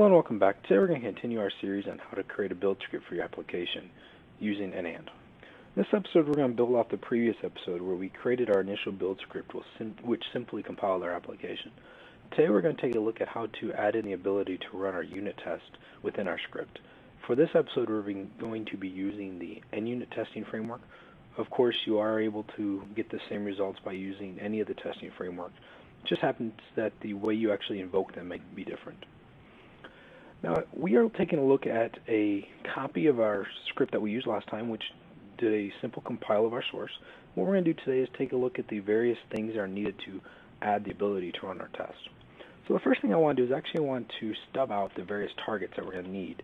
Hello and welcome back. Today we're going to continue our series on how to create a build script for your application using Nant. In this episode we're going to build off the previous episode where we created our initial build script which simply compiled our application. Today we're going to take a look at how to add in the ability to run our unit test within our script. For this episode we're going to be using the NUnit testing framework. Of course you are able to get the same results by using any of the testing frameworks. It just happens that the way you actually invoke them may be different. Now, we are taking a look at a copy of our script that we used last time, which did a simple compile of our source. What we're going to do today is take a look at the various things that are needed to add the ability to run our test. So the first thing I want to do is actually want to stub out the various targets that we're going to need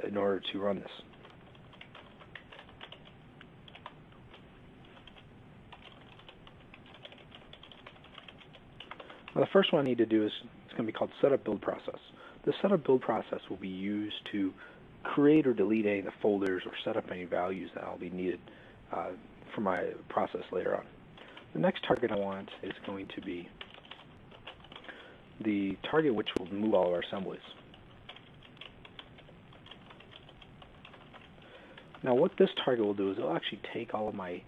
in order to run this. Now, the first one I need to do is it's going to be called setup build process. The setup build process will be used to create or delete any of the folders or set up any values that will be needed for my process later on. The next target I want is going to be the target which will move all of our assemblies. Now what this target will do is it'll actually take all of my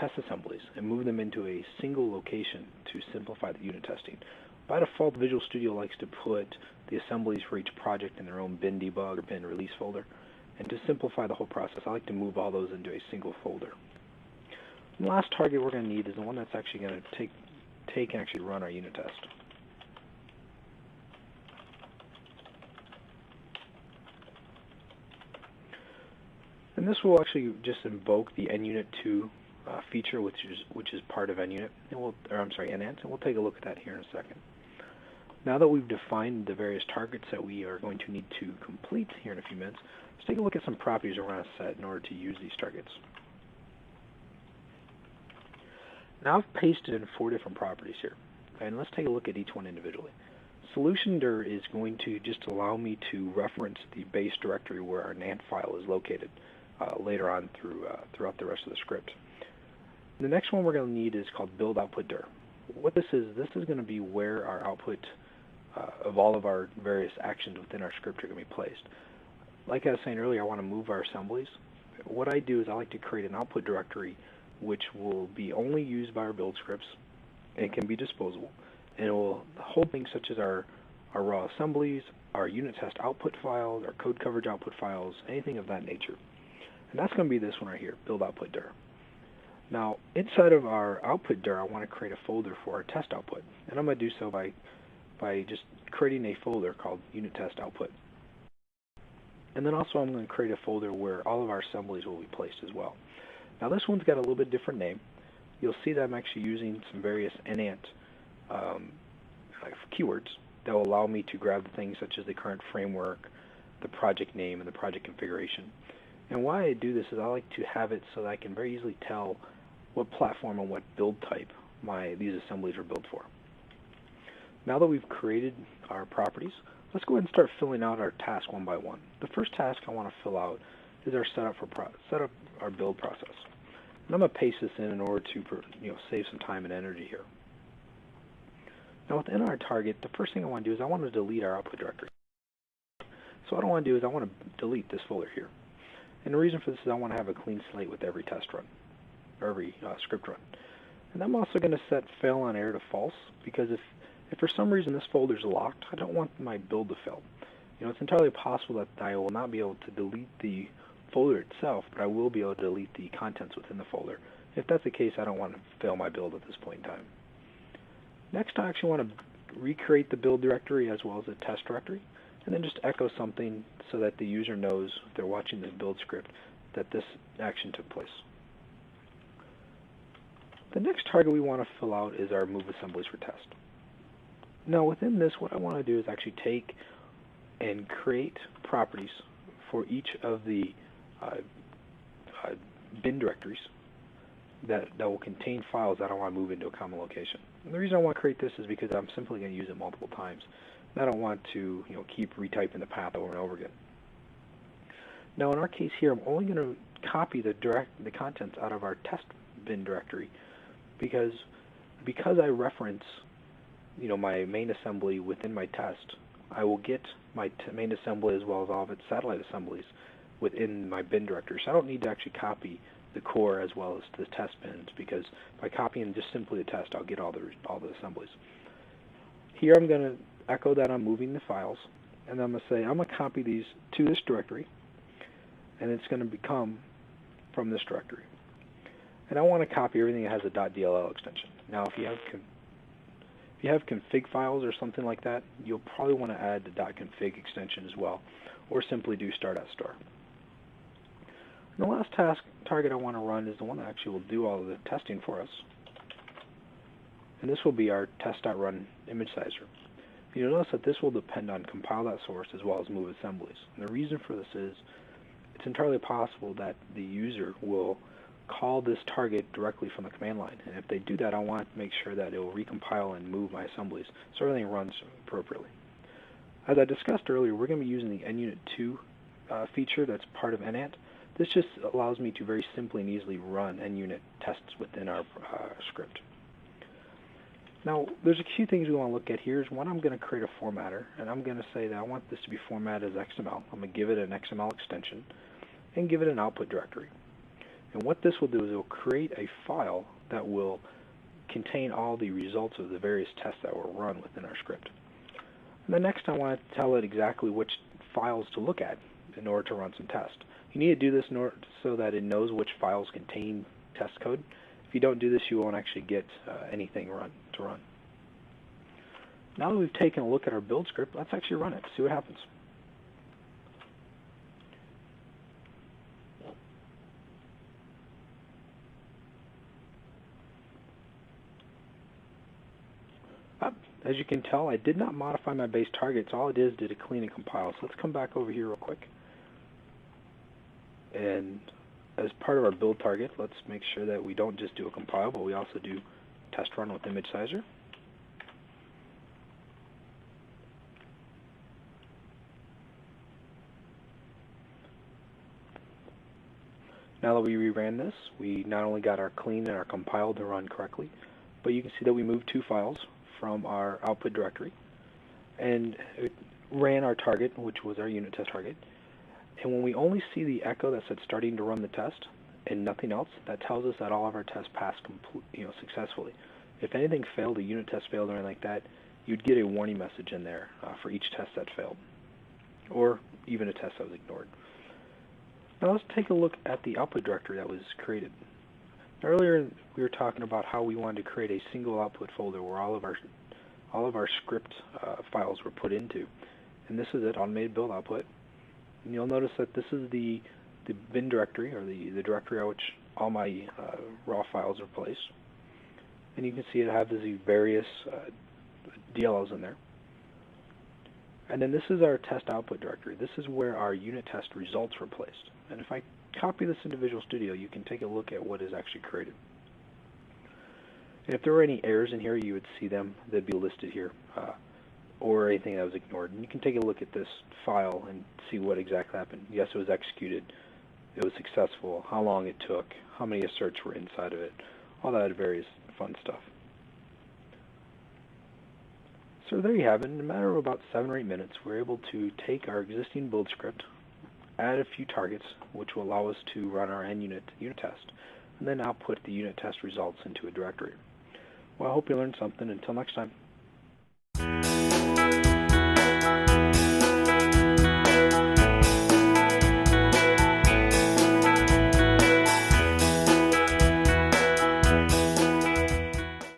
test assemblies and move them into a single location to simplify the unit testing. By default, Visual Studio likes to put the assemblies for each project in their own bin debug or bin release folder. And to simplify the whole process, I like to move all those into a single folder. And the last target we're going to need is the one that's actually going to take and actually run our unit test. And this will actually just invoke the NUnit2 feature, which is part of NUnit, and Nant, and we'll take a look at that here in a second. Now that we've defined the various targets that we are going to need to complete here in a few minutes, let's take a look at some properties we're going to set in order to use these targets. Now I've pasted in 4 different properties here, and let's take a look at each one individually. Solution_dir is going to just allow me to reference the base directory where our Nant file is located later on throughout the rest of the script. The next one we're going to need is called build_output_dir. What this is going to be where our output of all of our various actions within our script are going to be placed. Like I was saying earlier, I want to move our assemblies. What I do is I like to create an output directory which will be only used by our build scripts and can be disposable. And it will hold things such as our raw assemblies, our unit test output files, our code coverage output files, anything of that nature. And that's going to be this one right here, build_output_dir. Now, inside of our output dir, I want to create a folder for our test output. And I'm going to do so by just creating a folder called unit test output. And then also I'm going to create a folder where all of our assemblies will be placed as well. Now this one's got a little bit different name. You'll see that I'm actually using some various Nant keywords that will allow me to grab the things such as the current framework, the project name, and the project configuration. And why I do this is I like to have it so that I can very easily tell what platform and what build type these assemblies are built for. Now that we've created our properties, let's go ahead and start filling out our task one by one. The first task I want to fill out is our setup our build process. And I'm going to paste this in order to save some time and energy here. Now within our target, the first thing I want to do is I want to delete our output directory. So what I want to do is I want to delete this folder here. And the reason for this is I want to have a clean slate with every test run, or every script run. And I'm also going to set fail on error to false, because if for some reason this folder is locked, I don't want my build to fail. It's entirely possible that I will not be able to delete the folder itself, but I will be able to delete the contents within the folder. If that's the case, I don't want to fail my build at this point in time. Next, I actually want to recreate the build directory as well as the test directory, and then just echo something so that the user knows, if they're watching this build script, that this action took place. The next target we want to fill out is our move assemblies for test. Now within this, what I want to do is actually take and create properties for each of the bin directories that will contain files that I want to move into a common location. And the reason I want to create this is because I'm simply going to use it multiple times. And I don't want to keep retyping the path over and over again. Now in our case here, I'm only going to copy the contents out of our test bin directory because I reference my main assembly within my test I will get my main assembly as well as all of its satellite assemblies within my bin directory. So I don't need to actually copy the core as well as the test bins, because by copying just simply the test, I'll get all the assemblies. Here I'm going to echo that I'm moving the files, and I'm going to say I'm going to copy these to this directory, and it's going to become from this directory. And I want to copy everything that has a .dll extension. Now, if you have config files or something like that, you'll probably want to add the .config extension as well, or simply do start@star. And the last target I want to run is the one that actually will do all of the testing for us. And this will be our test.run image sizer. You'll notice that this will depend on compile.source as well as move assemblies. And the reason for this is it's entirely possible that the user will call this target directly from the command line. And if they do that, I want to make sure that it will recompile and move my assemblies so everything runs appropriately. As I discussed earlier, we're going to be using the NUnit 2 feature that's part of Nant. This just allows me to very simply and easily run NUnit tests within our script. Now, there's a few things we want to look at here. One, I'm going to create a formatter, and I'm going to say that I want this to be formatted as XML. I'm going to give it an XML extension and give it an output directory. And what this will do is it will create a file that will contain all the results of the various tests that will run within our script. And then next I want to tell it exactly which files to look at in order to run some tests. You need to do this in order so that it knows which files contain test code. If you don't do this, you won't actually get anything to run. Now that we've taken a look at our build script, let's actually run it, see what happens. As you can tell, I did not modify my base targets. All it did a clean and compile. So let's come back over here real quick. And as part of our build target, let's make sure that we don't just do a compile, but we also do test run with image sizer. Now that we reran this, we not only got our clean and our compile to run correctly, but you can see that we moved 2 files from our output directory, and it ran our target, which was our unit test target. And when we only see the echo that said starting to run the test and nothing else, that tells us that all of our tests passed successfully. If anything failed, a unit test failed or anything like that, you'd get a warning message in there for each test that failed, or even a test that was ignored. Now let's take a look at the output directory that was created. Earlier we were talking about how we wanted to create a single output folder where all of our script files were put into, and this is it, automated build output. And you'll notice that this is the bin directory, or the directory on which all my raw files are placed. And you can see it has these various DLLs in there. And then this is our test output directory. This is where our unit test results were placed. And if I copy this into Visual Studio, you can take a look at what is actually created. And if there were any errors in here, you would see them. They'd be listed here, or anything that was ignored. And you can take a look at this file and see what exactly happened. Yes, it was executed. It was successful. How long it took. How many asserts were inside of it. All that various fun stuff. So there you have it. In a matter of about 7 or 8 minutes, we're able to take our existing build script, add a few targets, which will allow us to run our NUnit unit test, and then output the unit test results into a directory. Well, I hope you learned something. Until next time.